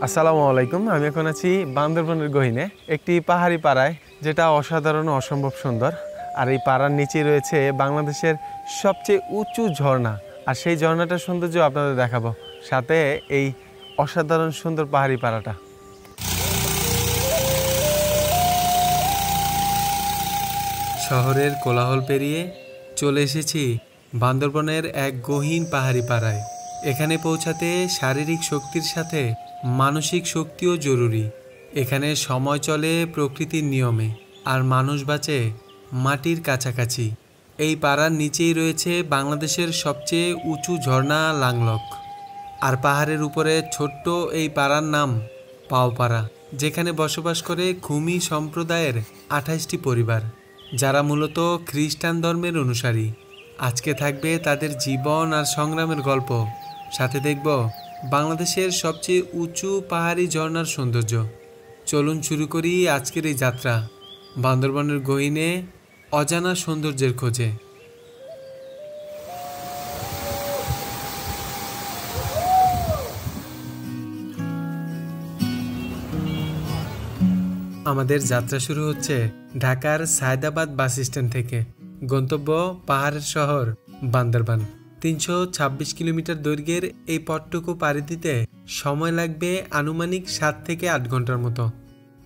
আসসালামু আলাইকুম। আমি এখন আছি বান্দরবনের গহীনে একটি পাহাড়ি পাড়ায়, যেটা অসাধারণ অসম্ভব সুন্দর। আর এই পাড়ার নিচেই রয়েছে বাংলাদেশের সবচেয়ে উঁচু ঝর্ণা, আর সেই ঝর্ণাটার সৌন্দর্য আপনাদের দেখাবো, সাথে এই অসাধারণ সুন্দর পাহাড়ি পাড়াটা। শহরের কোলাহল পেরিয়ে চলে এসেছি বান্দরবনের এক গহীন পাহাড়ি পাড়ায়। এখানে পৌঁছাতে শারীরিক শক্তির সাথে মানসিক শক্তিও জরুরি। এখানে সময় চলে প্রকৃতির নিয়মে, আর মানুষ বাঁচে মাটির কাছাকাছি। এই পাড়ার নিচেই রয়েছে বাংলাদেশের সবচেয়ে উঁচু ঝর্ণা লাংলক। আর পাহাড়ের উপরে ছোট্ট এই পাড়ার নাম পাওপাড়া, যেখানে বসবাস করে খুমি সম্প্রদায়ের 28টি পরিবার, যারা মূলত খ্রিস্টান ধর্মের অনুসারী। আজকে থাকবে তাদের জীবন আর সংগ্রামের গল্প, সাথে দেখব বাংলাদেশের সবচেয়ে উঁচু পাহাড়ি ঝর্ণার সৌন্দর্য। চলুন শুরু করি আজকের এই যাত্রা বান্দরবনের গহীনে অজানা সৌন্দর্যের খোঁজে। আমাদের যাত্রা শুরু হচ্ছে ঢাকার সায়দাবাদ বাস স্ট্যান্ড থেকে। গন্তব্য পাহাড়ের শহর বান্দরবান। 326 কিলোমিটার দৈর্ঘ্যের এই পথটুকু পাড়ি দিতে সময় লাগবে আনুমানিক 7 থেকে 8 ঘন্টার মতো।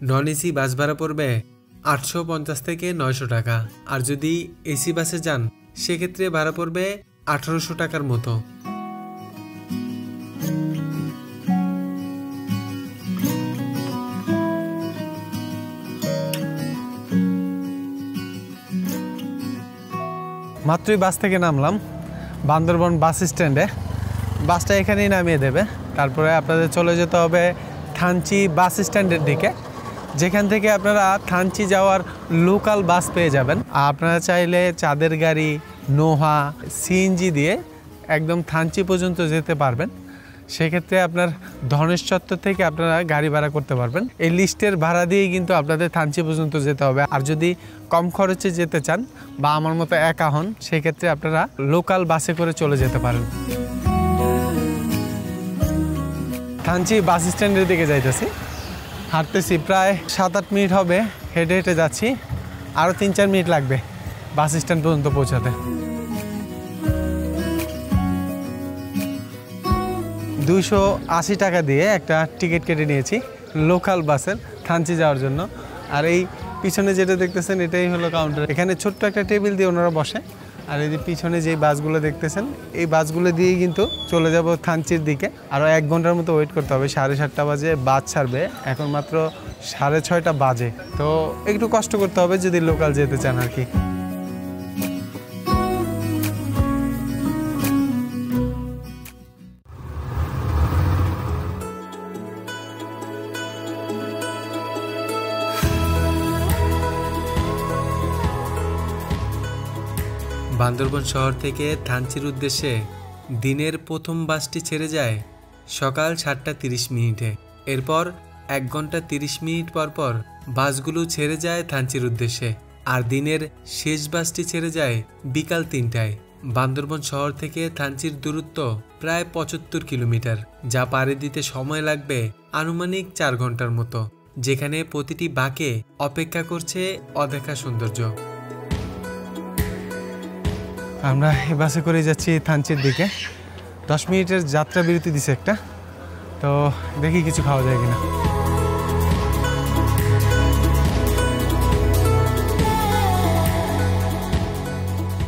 নন এসি বাস ভাড়া পড়বে 850 থেকে 900 টাকা, আর যদি এসি বাসে যান সেক্ষেত্রে ভাড়া পড়বে 1800 টাকার মতো। মাত্রই বাস থেকে নামলাম বান্দরবন বাস স্ট্যান্ডে। বাসটা এখানেই নামিয়ে দেবে, তারপরে আপনাদের চলে যেতে হবে থানচি বাস স্ট্যান্ডের দিকে, যেখান থেকে আপনারা থানচি যাওয়ার লোকাল বাস পেয়ে যাবেন। আপনারা চাইলে চাঁদের গাড়ি, নোহা, সিএনজি দিয়ে একদম থানচি পর্যন্ত যেতে পারবেন। সেক্ষেত্রে আপনার ধনেশ চত্বর থেকে আপনারা গাড়ি ভাড়া করতে পারবেন। এই লিস্টের ভাড়া দিয়েই কিন্তু আপনাদের থানচি পর্যন্ত যেতে হবে। আর যদি কম খরচে যেতে চান বা আমার মতো একা হন, সেক্ষেত্রে আপনারা লোকাল বাসে করে চলে যেতে পারেন। থানচি বাস স্ট্যান্ডের দিকে যাইতেছি, হাঁটতেছি প্রায় 7-8 মিনিট হবে, হেঁটে হেঁটে যাচ্ছি। আরও 3-4 মিনিট লাগবে বাস স্ট্যান্ড পর্যন্ত পৌঁছাতে। 280 টাকা দিয়ে একটা টিকিট কেটে নিয়েছি লোকাল বাসের থানচি যাওয়ার জন্য। আর এই পিছনে যেটা দেখতেছেন এটাই হলো কাউন্টার। এখানে ছোট্ট একটা টেবিল দিয়ে ওনারা বসে। আর এই যে পিছনে যে বাসগুলো দেখতেছেন, এই বাসগুলো দিয়েই কিন্তু চলে যাব থানচির দিকে। আরও 1 ঘন্টার মতো ওয়েট করতে হবে। 7:30 বাজে বাস ছাড়বে, এখন মাত্র 6:30 বাজে। তো একটু কষ্ট করতে হবে যদি লোকাল যেতে চান আর কি। বান্দরবন শহর থেকে থানচির উদ্দেশ্যে দিনের প্রথম বাসটি ছেড়ে যায় সকাল 7:30 মিনিটে। এরপর 1 ঘন্টা 30 মিনিট পর পর বাসগুলো ছেড়ে যায় থানচির উদ্দেশ্যে। আর দিনের শেষ বাসটি ছেড়ে যায় বিকাল 3টায়। বান্দরবন শহর থেকে থানচির দূরত্ব প্রায় 75 কিলোমিটার, যা পাড়ি দিতে সময় লাগবে আনুমানিক 4 ঘন্টার মতো, যেখানে প্রতিটি বাঁকে অপেক্ষা করছে অদেখা সৌন্দর্য। আমরা এই বাসে করে যাচ্ছি থানচির দিকে। 10 মিনিটের যাত্রা বিরতি দিছে একটা, তো দেখি কিছু খাওয়া যায় কিনা।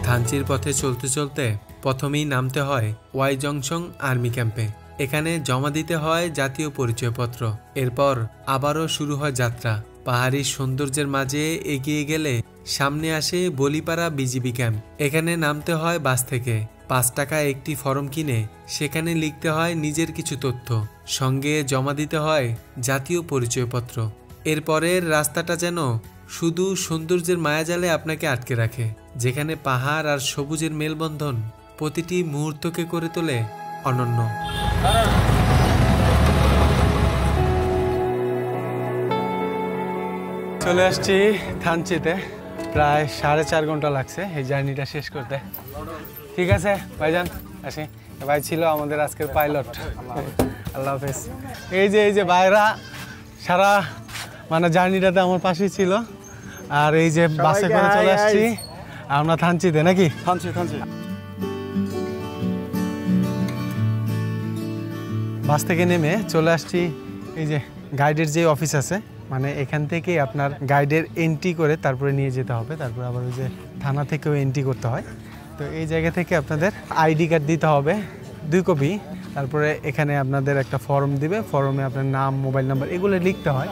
থানচির পথে চলতে চলতে প্রথমেই নামতে হয় ওয়াই জংশন আর্মি ক্যাম্পে। এখানে জমা দিতে হয় জাতীয় পরিচয়পত্র। এরপর আবারও শুরু হয় যাত্রা। পাহাড়ি সৌন্দর্যের মাঝে এগিয়ে গেলে সামনে আসে বলিপাড়া বিজিবি ক্যাম্প। এখানে নামতে হয় বাস থেকে। 5 টাকা একটি ফর্ম কিনে সেখানে লিখতে হয় নিজের কিছু তথ্য, সঙ্গে জমা দিতে হয় জাতীয় পরিচয়পত্র। এরপরের রাস্তাটা যেন শুধু সৌন্দর্যের মায়াজালে আপনাকে আটকে রাখে, যেখানে পাহাড় আর সবুজের মেলবন্ধন প্রতিটি মুহূর্তকে করে তোলে অনন্য। চলে আসছি থানচিতে। প্রায় 4.5 ঘন্টা লাগছে এই জার্নিটা শেষ করতে। ঠিক আছে ভাইজান, আসি। ভাই ছিল আমাদের আজকের পাইলট। আল্লাহ হাফেজ। এই যে ভাইরা সারা মানে জার্নিটাতে আমার পাশেই ছিল। আর এই যে বাসে করে চলে আসছি আমরা থানচিতে, নাকি? থানচি বাস থেকে নেমে চলে আসছি এই যে গাইডের যে অফিস আছে, মানে এখান থেকে আপনার গাইডের এন্ট্রি করে তারপরে নিয়ে যেতে হবে, তারপরে আবার ওই যে থানা থেকেও এন্ট্রি করতে হয়। তো এই জায়গা থেকে আপনাদের আইডি কার্ড দিতে হবে 2 কপি, তারপরে এখানে আপনাদের একটা ফর্ম দিবে, ফর্মে আপনার নাম, মোবাইল নাম্বার এগুলো লিখতে হয়।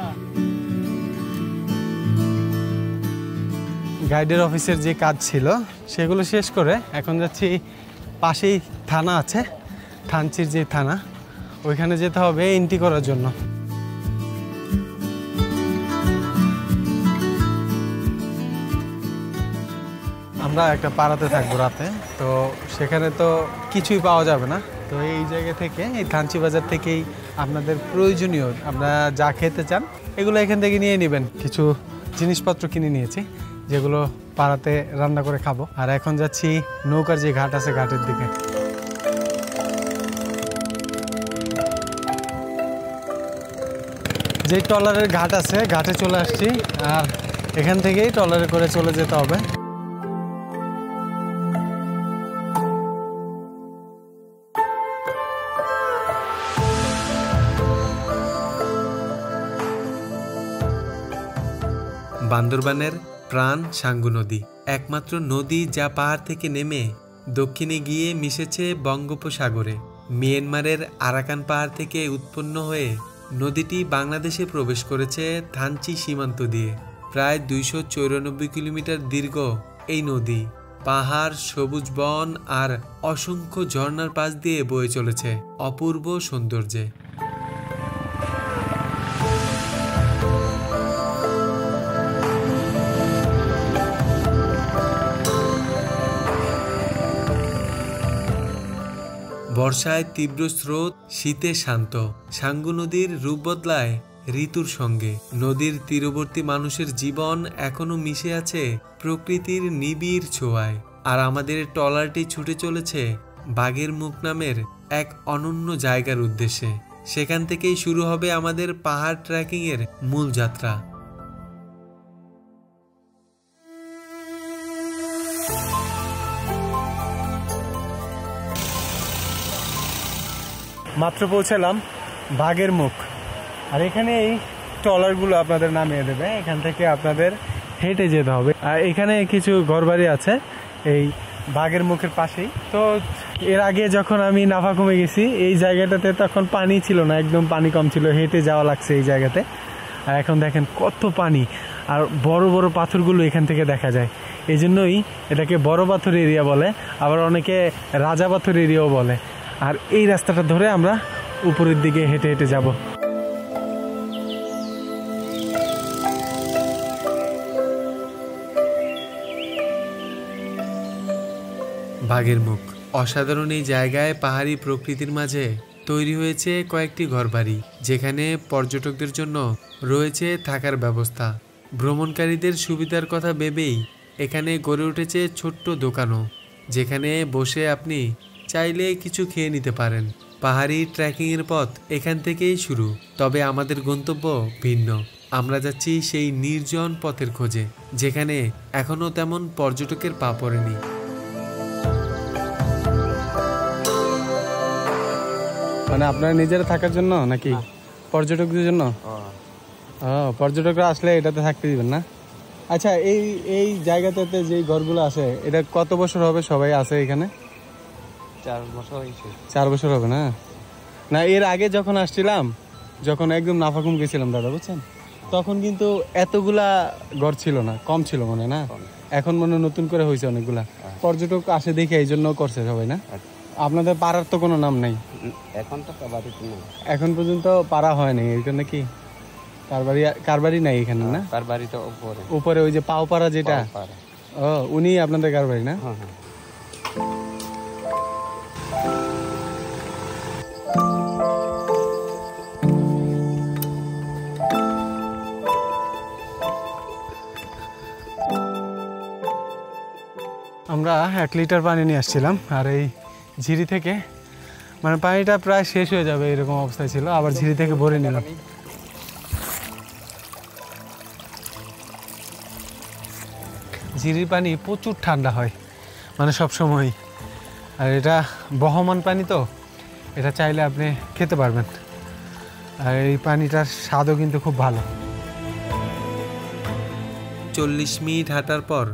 গাইডের অফিসের যে কাজ ছিল সেগুলো শেষ করে এখন যাচ্ছি পাশেই থানা আছে, থানচির যে থানা, ওইখানে যেতে হবে এন্ট্রি করার জন্য। আমরা একটা পাড়াতে থাকবো রাতে, তো সেখানে তো কিছুই পাওয়া যাবে না। তো এই জায়গা থেকে, এই থানচি বাজার থেকেই আপনাদের প্রয়োজনীয় আপনারা যা খেতে চান এগুলো এখান থেকে নিয়ে নেবেন। কিছু জিনিসপত্র কিনে নিয়েছি যেগুলো পাড়াতে রান্না করে খাবো। আর এখন যাচ্ছি নৌকার যে ঘাট আছে ঘাটের দিকে। যে ট্রলারের ঘাট আছে ঘাটে চলে আসছি, আর এখান থেকেই ট্রলারে করে চলে যেতে হবে। বান্দরবানের প্রাণ সাঙ্গু নদী, একমাত্র নদী যা পাহাড় থেকে নেমে দক্ষিণে গিয়ে মিশেছে বঙ্গোপসাগরে। মিয়ানমারের আরাকান পাহাড় থেকে উৎপন্ন হয়ে নদীটি বাংলাদেশে প্রবেশ করেছে থানচি সীমান্ত দিয়ে। প্রায় 294 কিলোমিটার দীর্ঘ এই নদী পাহাড়, সবুজ বন আর অসংখ্য ঝর্ণার পাশ দিয়ে বয়ে চলেছে অপূর্ব সৌন্দর্যে। বর্ষায় তীব্র স্রোত, শীতে শান্ত। সাঙ্গু নদীর রূপ বদলায় ঋতুর সঙ্গে। নদীর তীরবর্তী মানুষের জীবন এখনো মিশে আছে প্রকৃতির নিবিড় ছোঁয়ায়। আর আমাদের ট্রলারটি ছুটে চলেছে বাঘের মুখ নামের এক অনন্য জায়গার উদ্দেশ্যে। সেখান থেকেই শুরু হবে আমাদের পাহাড় ট্রেকিং এর মূল যাত্রা। মাত্র পৌঁছালাম বাঘের মুখ, আর এখানে এই ট্রলারগুলো আপনাদের নামিয়ে দেবে। এখান থেকে আপনাদের হেঁটে যেতে হবে। আর এখানে কিছু ঘরবাড়ি আছে এই বাঘের মুখের পাশেই। তো এর আগে যখন আমি নাফাকুমে গেছি এই জায়গাটাতে তখন পানি ছিল না, একদম পানি কম ছিল, হেঁটে যাওয়া লাগছে এই জায়গাতে। আর এখন দেখেন কত পানি, আর বড় বড় পাথরগুলো এখান থেকে দেখা যায়। এই জন্যই এটাকে বড় পাথর এরিয়া বলে, আবার অনেকে রাজা পাথর এরিয়াও বলে। আর এই রাস্তাটা ধরে আমরা উপরের দিকে হেঁটে হেঁটে যাব। বাঘের মুখ অসাধারণ এই জায়গায় পাহাড়ি প্রকৃতির মাঝে তৈরি হয়েছে কয়েকটি ঘরবাড়ি, যেখানে পর্যটকদের জন্য রয়েছে থাকার ব্যবস্থা। ভ্রমণকারীদের সুবিধার কথা ভেবেই এখানে গড়ে উঠেছে ছোট্ট দোকানও, যেখানে বসে আপনি চাইলে কিছু খেয়ে নিতে পারেন। পাহাড়ি ট্রেকিংয়ের পথ এখান থেকেই শুরু, তবে আমাদের গন্তব্য ভিন্ন। আমরা যাচ্ছি সেই নির্জন পথের খোঁজে, যেখানে এখনো তেমন পর্যটকের পা পড়েনি। মানে আপনারা নিজেরা থাকার জন্য নাকি পর্যটকদের জন্য? পর্যটকরা আসলে এটাতে থাকতে দিবেন না? আচ্ছা, এই জায়গাটাতে যে ঘরগুলো আছে এটা কত বছর হবে সবাই আছে এখানে? 4 বছর হবে না? না, এর আগে যখন আসছিলাম, যখন একদম নাফাকুম গেছিলাম দাদা, বুঝছেন, তখন কিন্তু এতগুলা ঘর ছিল না, কম ছিল মনে না। এখন মনে নতুন করে হয়েছে অনেকগুলা। পর্যটক আসে দেখে এই জন্য করছে সবাই না? আপনাদের পাড়ার তো কোনো নাম নাই এখন পর্যন্ত, পাড়া হয় নাই এটা নাকি? কারবারি নাই এখানে না? কারবারি তো উপরে ওই যে পাওপাড়া যেটা, ও উনি আপনাদের কারবারি না? আমরা 1 লিটার পানি নিয়ে আসছিলাম, আর এই ঝিরি থেকে মানে পানিটা প্রায় শেষ হয়ে যাবে এরকম অবস্থায় ছিল, আবার ঝিরি থেকে ভরে নিলাম। ঝিরির পানি প্রচুর ঠান্ডা হয়, মানে সবসময়। আর এটা বহমান পানি তো, এটা চাইলে আপনি খেতে পারবেন। আর এই পানিটার স্বাদও কিন্তু খুব ভালো। 40 মিনিট হাঁটার পর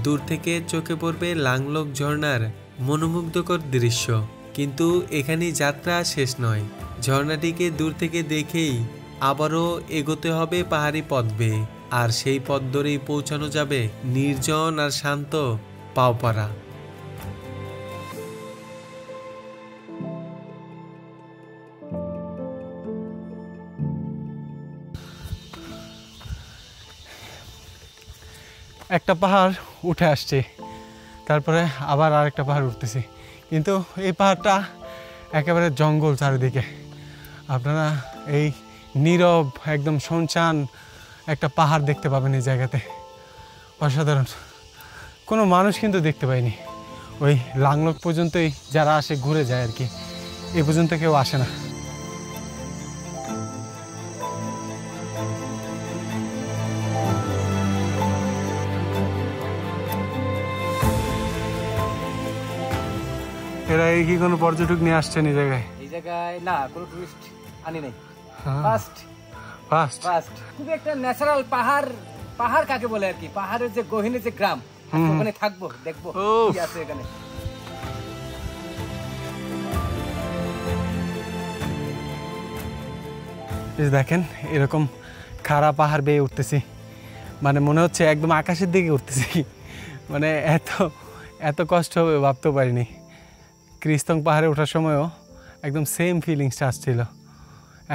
দূর থেকে চোখে পড়বে লাংলক ঝর্ণার মনোমুগ্ধকর দৃশ্য। কিন্তু এখানেই যাত্রা শেষ নয়। ঝর্ণাটিকে দূর থেকে দেখেই আবারও এগোতে হবে পাহাড়ি পথ বেয়ে, আর সেই পথ ধরেই পৌঁছানো যাবে নির্জন আর শান্ত পাওপাড়া। একটা পাহাড় উঠে আসছে, তারপরে আবার আরেকটা পাহাড় উঠতেছি, কিন্তু এই পাহাড়টা একেবারে জঙ্গল চারিদিকে। আপনারা এই নীরব একদম শুনশান একটা পাহাড় দেখতে পাবেন এই জায়গাতে, অসাধারণ। কোনো মানুষ কিন্তু দেখতে পাইনি। ওই লাংলক পর্যন্তই যারা আসে ঘুরে যায় আর কি, এ পর্যন্ত কেউ আসে না। এরা এই কি কোনো পর্যটক নিয়ে আসছেন এই জায়গায়? এই জায়গায় না, কোনো টুরিস্ট আনি নাই। ফার্স্ট খুব একটা ন্যাচারাল পাহাড়। পাহাড় কাকে বলে আর কি, পাহাড়ের যে গহীনে যে গ্রাম, ওখানে থাকবো, দেখবো কি আছে এখানে। দেখেন এরকম খাড়া পাহাড় বেয়ে উঠতেছি, মানে মনে হচ্ছে একদম আকাশের দিকে উঠতেছি। মানে এত এত কষ্ট হবে ভাবতেও পারিনি। ক্রিস্তং পাহাড়ে ওঠার সময়ও একদম সেম ফিলিংসটা আসছিল।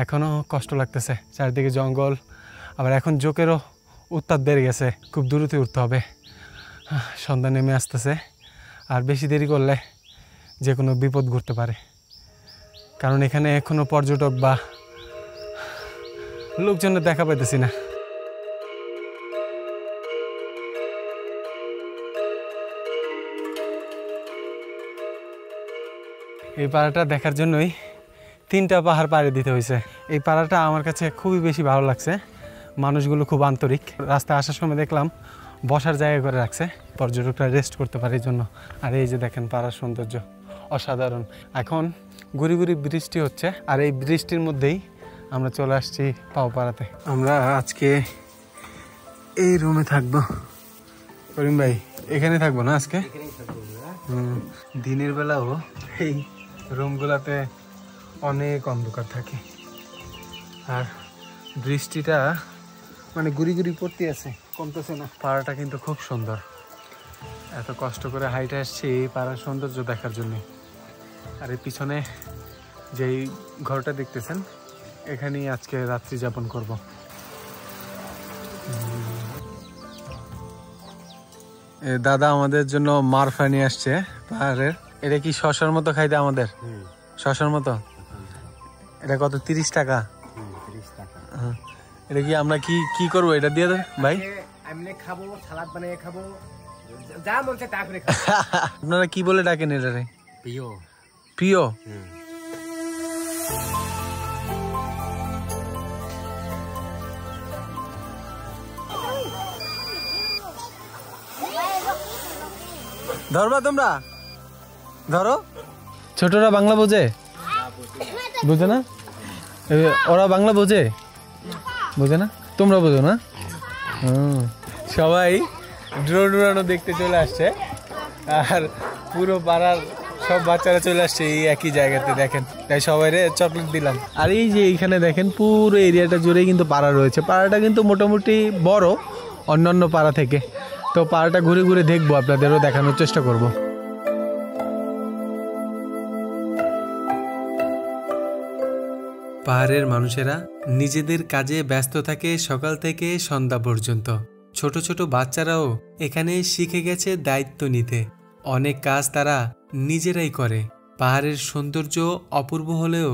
এখনও কষ্ট লাগতেছে, চারিদিকে জঙ্গল, আবার এখন জোকেরও উত্তাপ বেড়ে গেছে, খুব দূরতে উঠতে হবে। সন্ধ্যা নেমে আসতেছে, আর বেশি দেরি করলে যে কোনো বিপদ ঘটতে পারে, কারণ এখানে এখনও পর্যটক বা লোকজনের দেখা পাইতেছি না। এই পাড়াটা দেখার জন্যই 3টা পাহাড় পাড়ি দিতে হয়েছে। এই পাড়াটা আমার কাছে খুবই বেশি ভালো লাগছে, মানুষগুলো খুব আন্তরিক। রাস্তায় আসার সময় দেখলাম বসার জায়গা করে রাখছে, পর্যটকরা রেস্ট করতে পারে এই জন্য। আর এই যে দেখেন পাড়ার সৌন্দর্য অসাধারণ। এখন গুড়ি গুড়ি বৃষ্টি হচ্ছে, আর এই বৃষ্টির মধ্যেই আমরা চলে আসছি পাওপাড়াতে। আমরা আজকে এই রুমে থাকবো। করিম ভাই এখানে থাকবো না আজকে? দিনের বেলাও এই রুমগুলাতে অনেক অন্ধকার থাকে, আর বৃষ্টিটা মানে গুড়ি গুড়ি পড়তে আছে, কমতেছে না। পাড়াটা কিন্তু খুব সুন্দর, এত কষ্ট করে হাইটে আসছি এই পাড়ার সৌন্দর্য দেখার জন্য। আর এই পিছনে যেই ঘরটা দেখতেছেন, এখানেই আজকে রাত্রি যাপন করব। দাদা আমাদের জন্য মারফা নিয়ে আসছে পাহাড়ের। এটা কি শশার মতো খাইতে আমাদের? শশার মতো। এটা কত? 30 টাকা। এটা কি আমরা কি কি করবো এটা দিয়ে ভাই? এমনি খাবো, সালাদ বানিয়ে খাবো, যা মন চায় তা করে খাবো। আপনারা কি বলে ডাকেন এটারে? প্রিয়। প্রিয়? ধরবা তোমরা? ধরো। ছোটরা বাংলা বোঝে? বুঝে না? ওরা বাংলা বোঝে? বুঝে না? তোমরা বোঝো না? সবাই ড্রোন উড়ানো দেখতে চলে আসছে, আর পুরো পাড়ার সব বাচ্চারা চলে আসছে এই একই জায়গাতে। দেখেন, তাই সবাই চকলেট দিলাম। আর এই যে এইখানে দেখেন পুরো এরিয়াটা জুড়ে কিন্তু পাড়া রয়েছে। পাড়াটা কিন্তু মোটামুটি বড় অন্যান্য পাড়া থেকে। তো পাড়াটা ঘুরে ঘুরে দেখবো, আপনাদেরও দেখানোর চেষ্টা করব। পাহাড়ের মানুষেরা নিজেদের কাজে ব্যস্ত থাকে সকাল থেকে সন্ধ্যা পর্যন্ত। ছোট ছোট বাচ্চারাও এখানে শিখে গেছে দায়িত্ব নিতে। অনেক কাজ তারা নিজেরাই করে। পাহাড়ের সৌন্দর্য অপূর্ব হলেও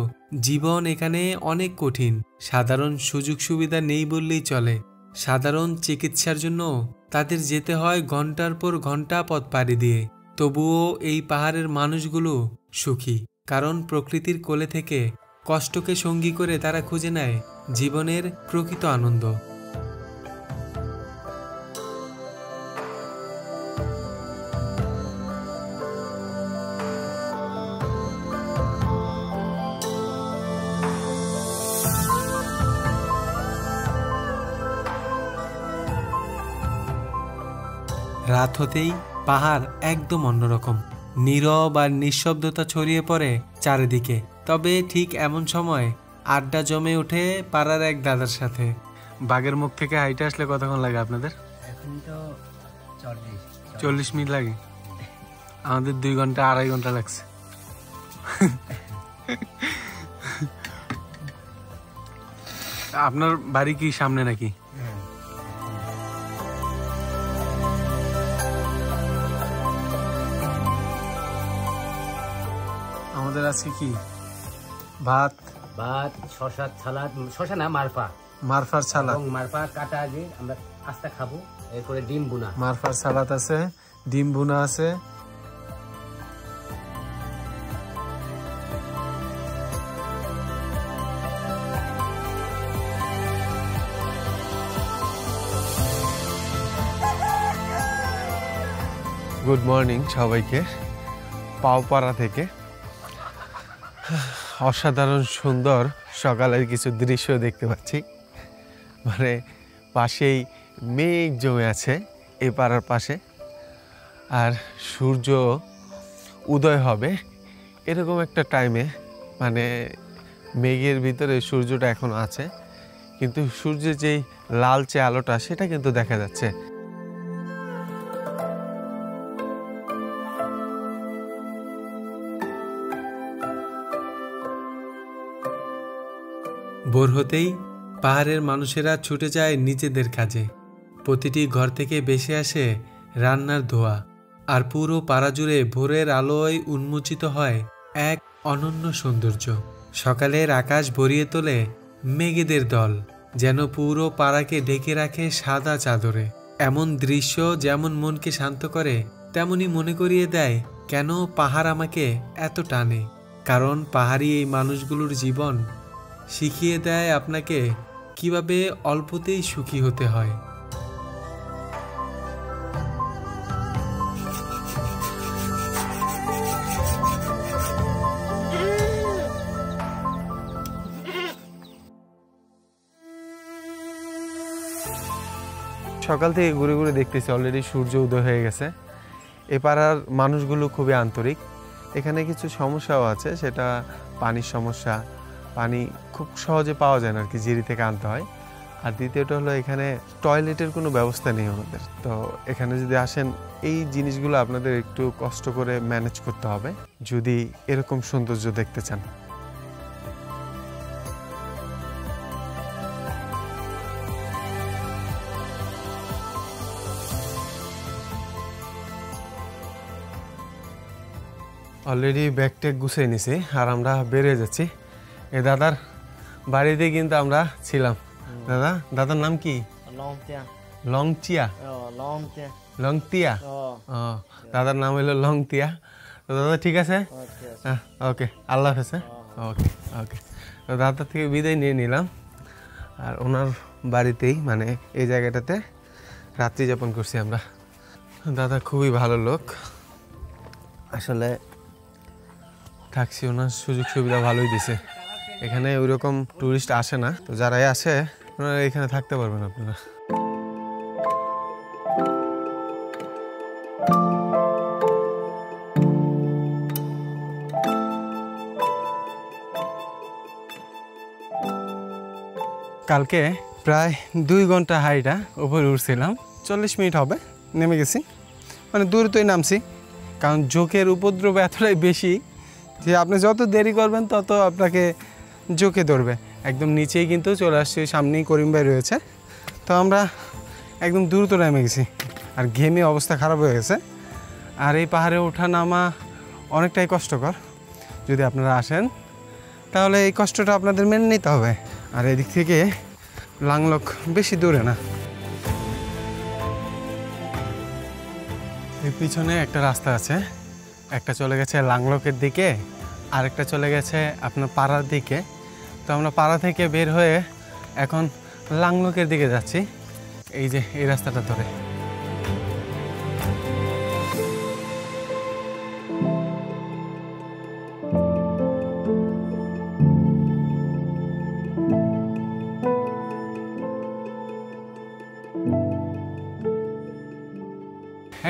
জীবন এখানে অনেক কঠিন। সাধারণ সুযোগ সুবিধা নেই বললেই চলে। সাধারণ চিকিৎসার জন্য তাদের যেতে হয় ঘন্টার পর ঘন্টা পথ পাড়ি দিয়ে। তবুও এই পাহাড়ের মানুষগুলো সুখী। কারণ প্রকৃতির কোলে থেকে কষ্টকে সঙ্গী করে তারা খুঁজে নেয় জীবনের প্রকৃত আনন্দ। রাত হতেই পাহাড় একদম অন্যরকম, নীরব আর নিঃশব্দতা ছড়িয়ে পড়ে চারিদিকে। তবে ঠিক এমন সময় আড্ডা জমে ওঠে পাড়ার এক দাদার সাথে। বাঘের মুখ থেকে হাইটে আসলে কতক্ষণ লাগে আপনাদের? এখন তো 40 মিনিট লাগে, আমাদের 2 ঘন্টা 2.5 ঘন্টা লাগছে। আপনার বাড়ি কি সামনে নাকি? আমাদের আজকে কি ভাত, শশা সালাদ, শশা না মারফা, মারফার সালাদ, এবং মারফা কাটা আগে আমরা আস্তা খাবো, এরপরে ডিম বুনা। মারফার সালাদ আছে, ডিম বুনা আছে। গুড মর্নিং সবাইকে পাওপাড়া থেকে। অসাধারণ সুন্দর সকালের কিছু দৃশ্য দেখতে পাচ্ছি। মানে পাশেই মেঘ জমে আছে এই পাড়ার পাশে, আর সূর্য উদয় হবে এরকম একটা টাইমে। মানে মেঘের ভিতরে সূর্যটা এখন আছে, কিন্তু সূর্যের যেই লালচে আলোটা সেটা কিন্তু দেখা যাচ্ছে। ভোর হতেই পাহাড়ের মানুষেরা ছুটে যায় নিজেদের কাজে। প্রতিটি ঘর থেকে ভেসে আসে রান্নার ধোঁয়া, আর পুরো পাড়া জুড়ে ভোরের আলোয় উন্মোচিত হয় এক অনন্য সৌন্দর্য। সকালের আকাশ ভরিয়ে তোলে মেঘেদের দল, যেন পুরো পাড়াকে ঢেকে রাখে সাদা চাদরে। এমন দৃশ্য যেমন মনকে শান্ত করে, তেমনি মনে করিয়ে দেয় কেন পাহাড় আমাকে এত টানে। কারণ পাহাড়ি এই মানুষগুলোর জীবন শিখিয়ে দেয় আপনাকে কিভাবে অল্পতেই সুখী হতে হয়। সকাল থেকে ঘুরে ঘুরে দেখতেছি অলরেডি সূর্য উদয় হয়ে গেছে। এ পাড়ার মানুষগুলো খুবই আন্তরিক। এখানে কিছু সমস্যাও আছে, সেটা পানির সমস্যা। পানি খুব সহজে পাওয়া যায় না আর কি, জিরি থেকে আনতে হয়। আর দ্বিতীয়টা হলো এখানে টয়লেটের কোনো ব্যবস্থা নেই আমাদের। তো এখানে যদি আসেন এই জিনিসগুলো আপনাদের একটু কষ্ট করে ম্যানেজ করতে হবে যদি এরকম সৌন্দর্য দেখতে চান। অলরেডি ব্যাগ ট্যাগ গুছিয়ে নিছি আর আমরা বেরিয়ে যাচ্ছি। এই দাদার বাড়িতে কিন্তু আমরা ছিলাম। দাদার নাম কি? লংচিয়া। লংতিয়া। দাদার নাম হলো লংতিয়া। তো দাদা ঠিক আছে, ওকে, আল্লাহ হাফেজ। ওকে ওকে, তো দাদার থেকে বিদায় নিয়ে নিলাম। আর ওনার বাড়িতেই, মানে এই জায়গাটাতে রাত্রি যাপন করছি আমরা। দাদা খুবই ভালো লোক, আসলে থাকছি, ওনার সুযোগ সুবিধা ভালোই দিছে। এখানে ওইরকম টুরিস্ট আসে না, তো যারাই আসে ওনারা এখানে থাকতে পারবেন আপনারা। কালকে প্রায় 2 ঘন্টা হাইটা উপরে উঠছিলাম, 40 মিনিট হবে নেমে গেছি। মানে দূরত্বই নামছি, কারণ জোকের উপদ্রব এতটাই বেশি যে আপনি যত দেরি করবেন তত আপনাকে জোকে ধরবে। একদম নিচেই কিন্তু চলে আসছি, সামনেই করিম ভাই রয়েছে। তো আমরা একদম দ্রুত নেমে গেছি, আর ঘেমে অবস্থা খারাপ হয়ে গেছে। আর এই পাহাড়ে ওঠা নামা অনেকটাই কষ্টকর। যদি আপনারা আসেন তাহলে এই কষ্টটা আপনাদের মেনে নিতে হবে। আর এদিক থেকে লাংলক বেশি দূরে না। এই পিছনে একটা রাস্তা আছে, একটা চলে গেছে লাংলকের দিকে, আরেকটা চলে গেছে আপনার পাড়ার দিকে। তো আমরা পাড়া থেকে বের হয়ে এখন লাংলকের দিকে যাচ্ছি, এই যে এই রাস্তাটা ধরে।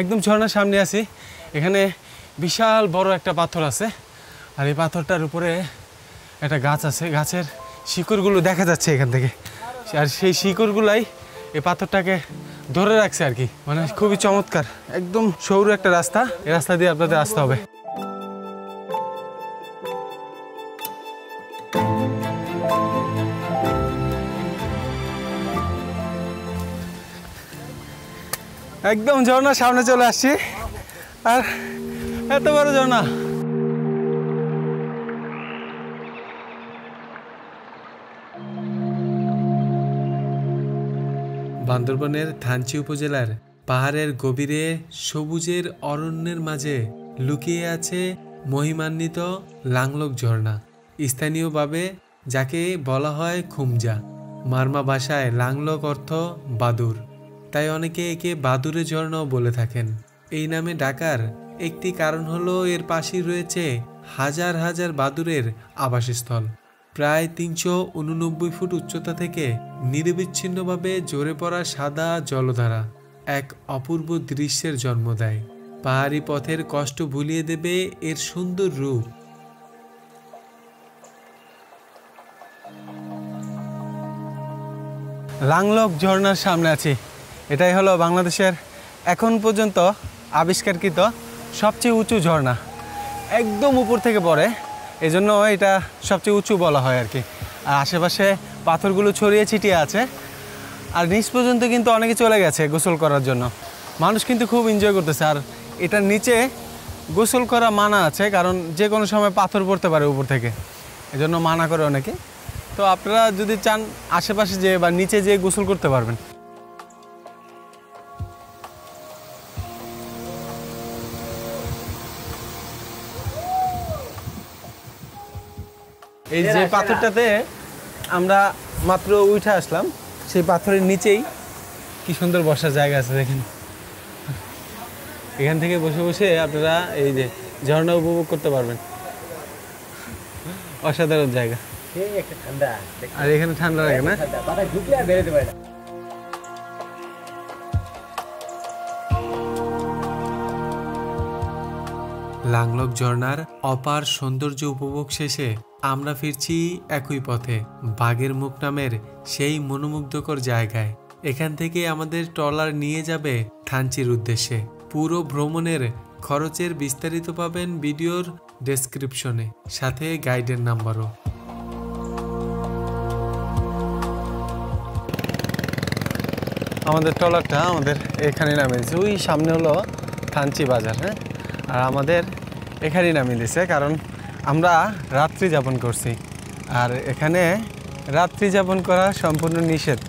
একদম ঝর্ণার সামনে আছি। এখানে বিশাল বড় একটা পাথর আছে, আর এই পাথরটার উপরে একটা গাছ আছে, গাছের শিকড়গুলো দেখা যাচ্ছে এখান থেকে, আর সেই শিকড়গুলাই এই পাথরটাকে ধরে রাখছে আর কি। মানে খুবই চমৎকার, একদম সরু একটা রাস্তা, এই রাস্তা দিয়ে আপনাদের আসতে হবে। একদম ঝর্ণার সামনে চলে আসছি, আর এত বড় ঝর্ণা। বান্দরবনের থানচি উপজেলার পাহাড়ের গভীরে সবুজের অরণ্যের মাঝে লুকিয়ে আছে মহিমান্বিত লাংলক ঝর্ণা, স্থানীয়ভাবে যাকে বলা হয় খুমজা। মারমা ভাষায় লাংলক অর্থ বাদুর, তাই অনেকে একে বাদুরে ঝর্ণাও বলে থাকেন। এই নামে ডাকার একটি কারণ হলো এর পাশেই রয়েছে হাজার হাজার বাদুরের আবাসস্থল। প্রায় 389 ফুট উচ্চতা থেকে নিরবিচ্ছিন্নভাবে ঝরে পড়া সাদা জলধারা এক অপূর্ব দৃশ্যের জন্ম দেয়। পাহাড়ি পথের কষ্ট ভুলিয়ে দেবে এর সুন্দর রূপ। লাংলক ঝর্ণার সামনে আছি। এটাই হলো বাংলাদেশের এখন পর্যন্ত আবিষ্কারকৃত সবচেয়ে উঁচু ঝর্ণা, একদম উপর থেকে পড়ে, এজন্য এটা সবচেয়ে উঁচু বলা হয় আর কি। আর আশেপাশে পাথরগুলো ছড়িয়ে ছিটিয়ে আছে, আর নিচ পর্যন্ত কিন্তু অনেকে চলে গেছে গোসল করার জন্য। মানুষ কিন্তু খুব এনজয় করতেছে। আর এটার নিচে গোসল করা মানা আছে, কারণ যে কোনো সময় পাথর পড়তে পারে উপর থেকে, এজন্য মানা করে অনেকে। তো আপনারা যদি চান আশেপাশে যেয়ে বা নিচে যেয়ে গোসল করতে পারবেন। এই যে পাথরটাতে আমরা মাত্র উঠে আসলাম, সেই পাথরের নিচেই কি সুন্দর বসার জায়গা আছে দেখেন। এখান থেকে বসে বসে আপনারা এই যে ঝর্ণা উপভোগ করতে পারবেন, অসাধারণ জায়গা। আর এখানে ঠান্ডা লাগে না? লাংলক ঝর্ণার অপার সৌন্দর্য উপভোগ শেষে আমরা ফিরছি একই পথে বাঘের মুখ নামের সেই মনোমুগ্ধকর জায়গায়। এখান থেকে আমাদের ট্রলার নিয়ে যাবে থানচির উদ্দেশ্যে। পুরো ভ্রমণের খরচের বিস্তারিত পাবেন ভিডিওর ডেসক্রিপশনে, সাথে গাইডের নাম্বারও। আমাদের ট্রলারটা আমাদের এখানে নামিয়ে দিয়েছে, ওই সামনে হলো থানচি বাজার। হ্যাঁ, আর আমাদের এখানেই নামিয়ে দিয়েছে কারণ আমরা রাত্রি যাপন করছি, আর এখানে রাত্রি যাপন করা সম্পূর্ণ নিষেধ।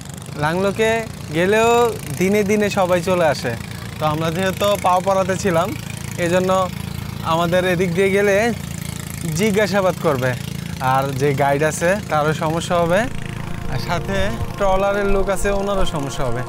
লাংলকে গেলেও দিনে দিনে সবাই চলে আসে, তো আমরা যেহেতু পাওপাড়াতে ছিলাম এজন্য আমাদের এদিক দিয়ে গেলে জিজ্ঞাসাবাদ করবে, আর যে গাইড আছে তারও সমস্যা হবে, আর সাথে ট্রলারের লোক আছে ওনারও সমস্যা হবে।